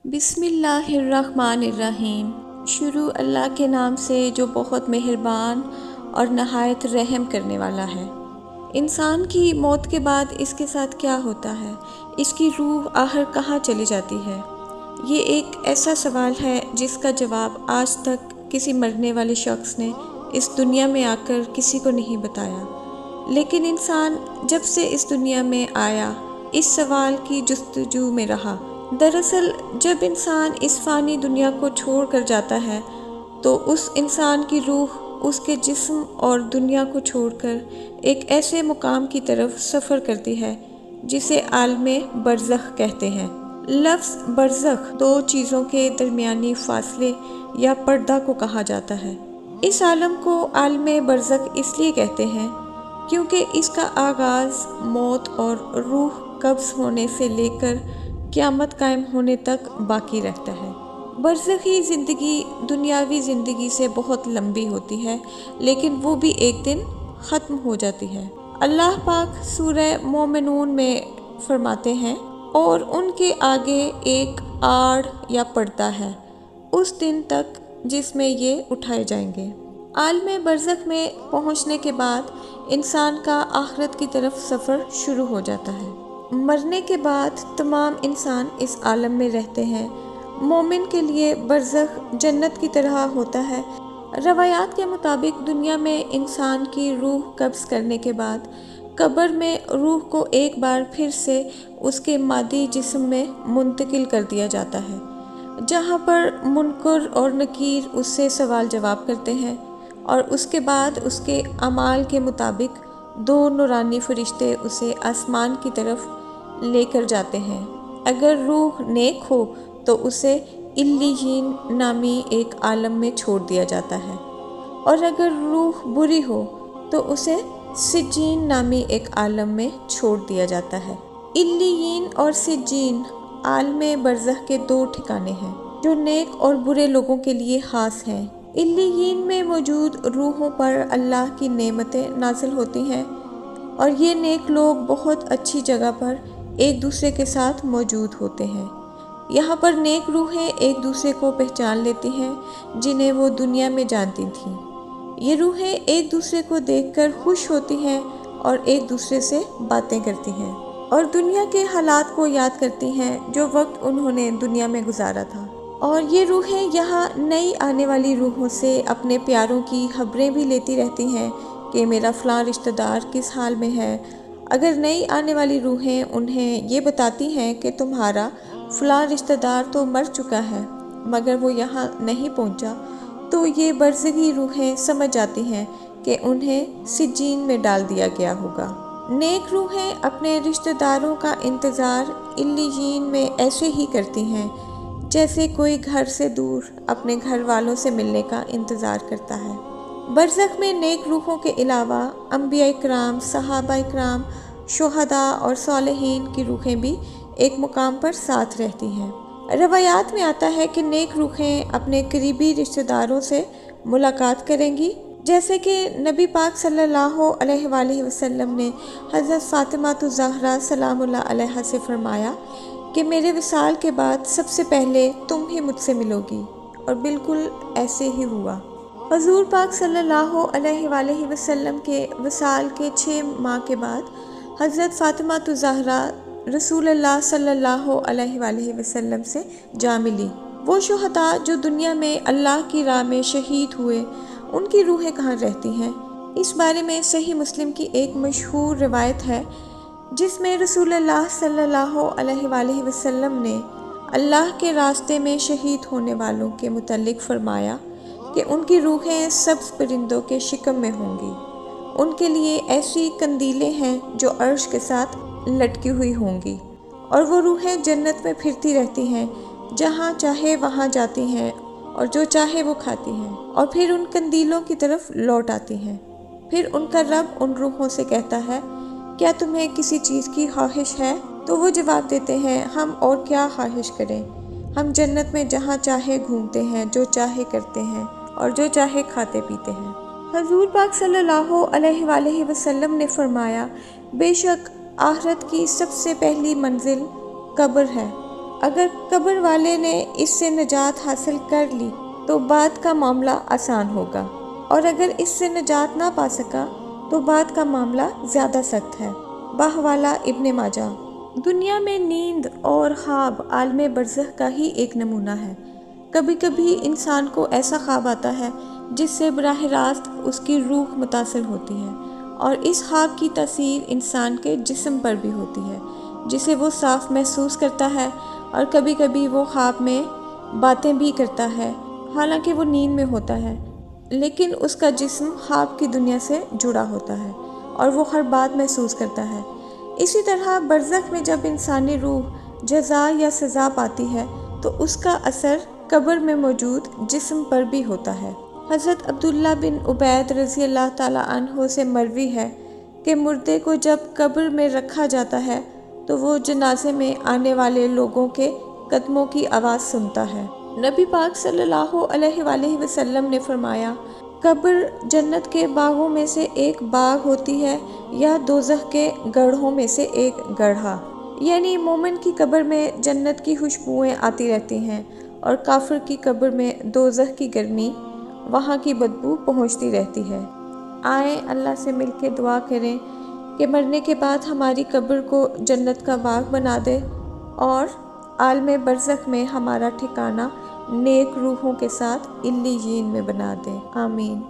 بسم اللہ الرحمن الرحیم۔ شروع اللہ کے نام سے جو بہت مہربان اور نہایت رحم کرنے والا ہے۔ انسان کی موت کے بعد اس کے ساتھ کیا ہوتا ہے؟ اس کی روح آخر کہاں چلی جاتی ہے؟ یہ ایک ایسا سوال ہے جس کا جواب آج تک کسی مرنے والے شخص نے اس دنیا میں آ کر کسی کو نہیں بتایا، لیکن انسان جب سے اس دنیا میں آیا اس سوال کی جستجو میں رہا۔ دراصل جب انسان اس فانی دنیا کو چھوڑ کر جاتا ہے تو اس انسان کی روح اس کے جسم اور دنیا کو چھوڑ کر ایک ایسے مقام کی طرف سفر کرتی ہے جسے عالم برزخ کہتے ہیں۔ لفظ برزخ دو چیزوں کے درمیانی فاصلے یا پردہ کو کہا جاتا ہے۔ اس عالم کو عالم برزخ اس لیے کہتے ہیں کیونکہ اس کا آغاز موت اور روح قبض ہونے سے لے کر قیامت قائم ہونے تک باقی رہتا ہے۔ برزخی زندگی دنیاوی زندگی سے بہت لمبی ہوتی ہے، لیکن وہ بھی ایک دن ختم ہو جاتی ہے۔ اللہ پاک سورہ مومنون میں فرماتے ہیں، اور ان کے آگے ایک آڑ یا پردہ ہے اس دن تک جس میں یہ اٹھائے جائیں گے۔ عالم برزخ میں پہنچنے کے بعد انسان کا آخرت کی طرف سفر شروع ہو جاتا ہے۔ مرنے کے بعد تمام انسان اس عالم میں رہتے ہیں۔ مومن کے لیے برزخ جنت کی طرح ہوتا ہے۔ روایات کے مطابق دنیا میں انسان کی روح قبض کرنے کے بعد قبر میں روح کو ایک بار پھر سے اس کے مادی جسم میں منتقل کر دیا جاتا ہے، جہاں پر منکر اور نکیر اس سے سوال جواب کرتے ہیں، اور اس کے بعد اس کے اعمال کے مطابق دو نورانی فرشتے اسے آسمان کی طرف لے کر جاتے ہیں۔ اگر روح نیک ہو تو اسے علیین نامی ایک عالم میں چھوڑ دیا جاتا ہے، اور اگر روح بری ہو تو اسے سجین نامی ایک عالم میں چھوڑ دیا جاتا ہے۔ علیین اور سجین عالم برزخ کے دو ٹھکانے ہیں جو نیک اور برے لوگوں کے لیے خاص ہیں۔ علیین میں موجود روحوں پر اللہ کی نعمتیں نازل ہوتی ہیں، اور یہ نیک لوگ بہت اچھی جگہ پر ایک دوسرے کے ساتھ موجود ہوتے ہیں۔ یہاں پر نیک روحیں ایک دوسرے کو پہچان لیتی ہیں جنہیں وہ دنیا میں جانتی تھیں۔ یہ روحیں ایک دوسرے کو دیکھ کر خوش ہوتی ہیں اور ایک دوسرے سے باتیں کرتی ہیں اور دنیا کے حالات کو یاد کرتی ہیں جو وقت انہوں نے دنیا میں گزارا تھا۔ اور یہ روحیں یہاں نئی آنے والی روحوں سے اپنے پیاروں کی خبریں بھی لیتی رہتی ہیں کہ میرا فلاں رشتہ دار کس حال میں ہے۔ اگر نئی آنے والی روحیں انہیں یہ بتاتی ہیں کہ تمہارا فلاں رشتہ دار تو مر چکا ہے مگر وہ یہاں نہیں پہنچا، تو یہ برزخی روحیں سمجھ جاتی ہیں کہ انہیں سجین میں ڈال دیا گیا ہوگا۔ نیک روحیں اپنے رشتہ داروں کا انتظار علیین میں ایسے ہی کرتی ہیں جیسے کوئی گھر سے دور اپنے گھر والوں سے ملنے کا انتظار کرتا ہے۔ برزخ میں نیک روحوں کے علاوہ انبیاء کرام، صحابہ کرام، شہداء اور صالحین کی روحیں بھی ایک مقام پر ساتھ رہتی ہیں۔ روایات میں آتا ہے کہ نیک روحیں اپنے قریبی رشتہ داروں سے ملاقات کریں گی، جیسے کہ نبی پاک صلی اللہ علیہ وآلہ وسلم نے حضرت فاطمہ الزہرا سلام اللہ علیہا سے فرمایا کہ میرے وصال کے بعد سب سے پہلے تم ہی مجھ سے ملو گی، اور بالکل ایسے ہی ہوا۔ حضور پاک صلی اللہ علیہ وآلہ وسلم کے وصال کے 6 ماہ کے بعد حضرت فاطمہ الزہرا رسول اللہ صلی اللہ علیہ وآلہ وسلم سے جا ملی۔ وہ شہداء جو دنیا میں اللہ کی راہ میں شہید ہوئے، ان کی روحیں کہاں رہتی ہیں؟ اس بارے میں صحیح مسلم کی ایک مشہور روایت ہے جس میں رسول اللہ صلی اللہ علیہ وآلہ وسلم نے اللہ کے راستے میں شہید ہونے والوں کے متعلق فرمایا کہ ان کی روحیں سبز پرندوں کے شکم میں ہوں گی۔ ان کے لیے ایسی قندیلیں ہیں جو عرش کے ساتھ لٹکی ہوئی ہوں گی، اور وہ روحیں جنت میں پھرتی رہتی ہیں، جہاں چاہے وہاں جاتی ہیں اور جو چاہے وہ کھاتی ہیں، اور پھر ان قندیلوں کی طرف لوٹ آتی ہیں۔ پھر ان کا رب ان روحوں سے کہتا ہے، کیا تمہیں کسی چیز کی خواہش ہے؟ تو وہ جواب دیتے ہیں، ہم اور کیا خواہش کریں، ہم جنت میں جہاں چاہے گھومتے ہیں، جو چاہے کرتے ہیں اور جو چاہے کھاتے پیتے ہیں۔ حضور پاک صلی اللہ علیہ وآلہ وسلم نے فرمایا، بے شک آخرت کی سب سے پہلی منزل قبر ہے۔ اگر قبر والے نے اس سے نجات حاصل کر لی تو بعد کا معاملہ آسان ہوگا، اور اگر اس سے نجات نہ پا سکا تو بعد کا معاملہ زیادہ سخت ہے۔ بحوالہ ابن ماجہ۔ دنیا میں نیند اور خواب عالم برزخ کا ہی ایک نمونہ ہے۔ کبھی کبھی انسان کو ایسا خواب آتا ہے جس سے براہ راست اس کی روح متاثر ہوتی ہے، اور اس خواب کی تاثیر انسان کے جسم پر بھی ہوتی ہے، جسے وہ صاف محسوس کرتا ہے، اور کبھی کبھی وہ خواب میں باتیں بھی کرتا ہے حالانکہ وہ نیند میں ہوتا ہے، لیکن اس کا جسم خواب کی دنیا سے جڑا ہوتا ہے اور وہ ہر بات محسوس کرتا ہے۔ اسی طرح برزخ میں جب انسانی روح جزا یا سزا پاتی ہے تو اس کا اثر قبر میں موجود جسم پر بھی ہوتا ہے۔ حضرت عبداللہ بن عبید رضی اللہ تعالیٰ عنہ سے مروی ہے کہ مردے کو جب قبر میں رکھا جاتا ہے تو وہ جنازے میں آنے والے لوگوں کے قدموں کی آواز سنتا ہے۔ نبی پاک صلی اللہ علیہ وآلہ وسلم نے فرمایا، قبر جنت کے باغوں میں سے ایک باغ ہوتی ہے یا دوزخ کے گڑھوں میں سے ایک گڑھا، یعنی مومن کی قبر میں جنت کی خوشبوئیں آتی رہتی ہیں اور کافر کی قبر میں دوزخ کی گرمی، وہاں کی بدبو پہنچتی رہتی ہے۔ آئیں اللہ سے مل کے دعا کریں کہ مرنے کے بعد ہماری قبر کو جنت کا باغ بنا دے اور عالم برزخ میں ہمارا ٹھکانہ نیک روحوں کے ساتھ علیین میں بنا دے، آمین۔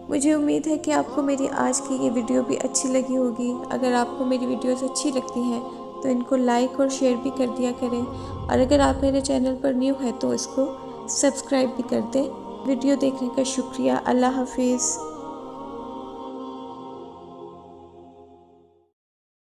مجھے امید ہے کہ آپ کو میری آج کی یہ ویڈیو بھی اچھی لگی ہوگی۔ اگر آپ کو میری ویڈیوز اچھی لگتی ہیں تو ان کو لائک اور شیئر بھی کر دیا کریں، اور اگر آپ میرے چینل پر نیو ہے تو اس کو سبسکرائب بھی کر دیں۔ ویڈیو دیکھنے کا شکریہ۔ اللہ حافظ۔